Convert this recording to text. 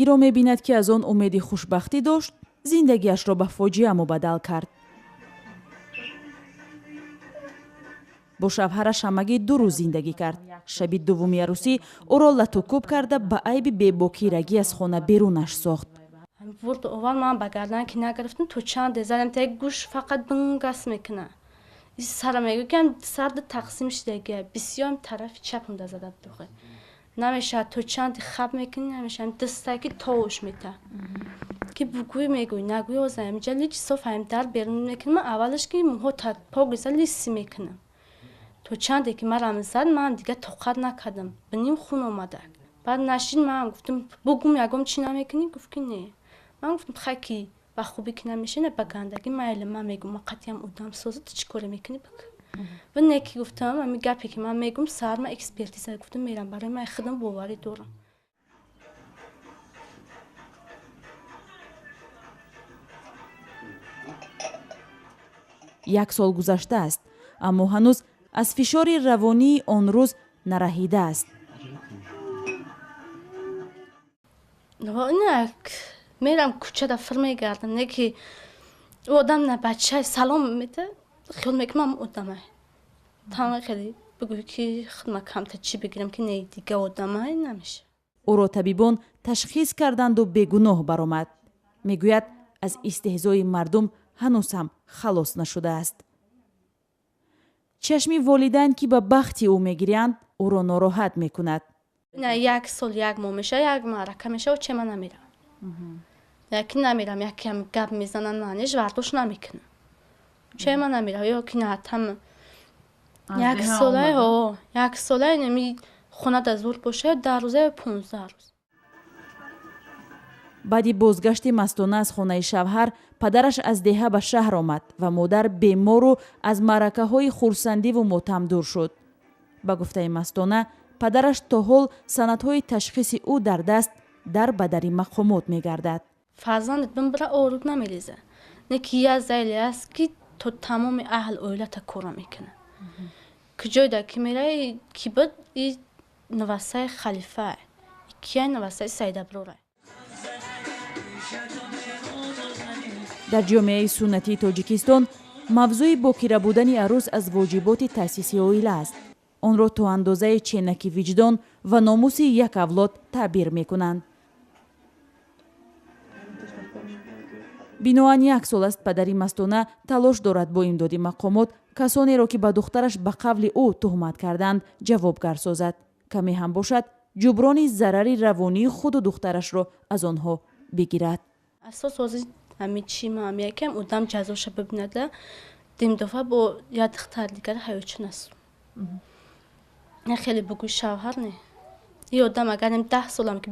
ایرا می‌بیند که از آن امیدی خوشبختی داشت، زندگیش را به فاجعه مبدل کرد. با شوهرش همگی 2 روز زندگی کرد. شب دومی عروسی او را لطوکوب کرده به عیب بی‌باکیرگی از خانه بیرونش ساخت. برد اول من به گردن که نگرفتم تو چند زدم تا گوش فقط بنگس میکنه. این سرم میگه که سرد تقسیم شده بسیار طرف چپم ده زده دوخه. نمیشه تو چند خب میکنی نمیشه دستکی تاوش میته. که بگوی میگوی نگوی آزایم جلیج صفایم در بیرون میکنم اولش که موها تا پاگیزه لیسی میکنم. تو چندی که مرا زد من دیگه توقع نکردم بنیم خون اومده. بعد نشین من گفتم بگم یکم چی نمیکنی گفت که نه. من گفتم خاکی با خوبی که نمیشه نه بگندگی مایل من میگم قطعیم ادام سازد چی کار میکنی بک. و نکی گفتم من گپی که من میگم سر من اکسپرتیز گفتم میرم برای من خودم باوری دارم. 1 سال گذشته است، اما هنوز از فشار روانی آن روز نرهیده است. نه میرم کوچه دفتر میگردم نکی آدم نه بچه سلام میده خیال میکنم آدمه تمام خیلی بگوی که خدمت کم تا چی بگیرم که نه دیگه آدمه نمیشه. او را طبیبان تشخیص کردند و بیگناه برآمد. میگوید از استهزای مردم هنوز هم خلاص نشده است. چشمی والدین که به بخت او میگیرند او را ناراحت میکند. نه 1 سال 1 ماه میشه 1 معرکه میشه و چه من نمیرم. یکی نمیرم یکی هم گپ میزنن معنیش ورداش نمیکنه. چه من نمیرم یا که نه تم 1 ساله ها 1 ساله نمی خونه دزور باشه 10 روزه 15 روز. بعدی بازگشت مستانه از خانه شوهر پدرش از دهه به شهر آمد و مادر بیمار و از معرکه های خرسندی و ماتم دور شد. به گفته مستانه پدرش تا حال سندهای تشخیص او در دست در بدری مقامات میگردد. فرزندت بمبره آروب نمیلیزه. نکی یه زیلی است که تو تمام اهل اویلت کورا میکنه. که جای در که میره کی بود این نوسته خلیفه کیه نوسته سید ابروره. در جامعه سنتی تاجیکستان موضوع باکره بودن عروس از واجبات تأسیسی عائله است. آن را تا اندازه چینکی وجدان و ناموس یک اولاد تعبیر میکنند. بینوان 1 سال است پدری مستانه تلاش دارد با امداد مقامات کسانی را که به دخترش به قول او تهمت کردند جوابگر سازد. کمی هم باشد جبران ضرر روانی خود و دخترش را از آنها بگیرد. اساس از همین چی ما میگم آدم جزاش ببینه دیم دفعه با یه دختر دیگر حیوچ نست. نه خیلی بگوی شوهر نه. یه آدم اگر 10 سالم که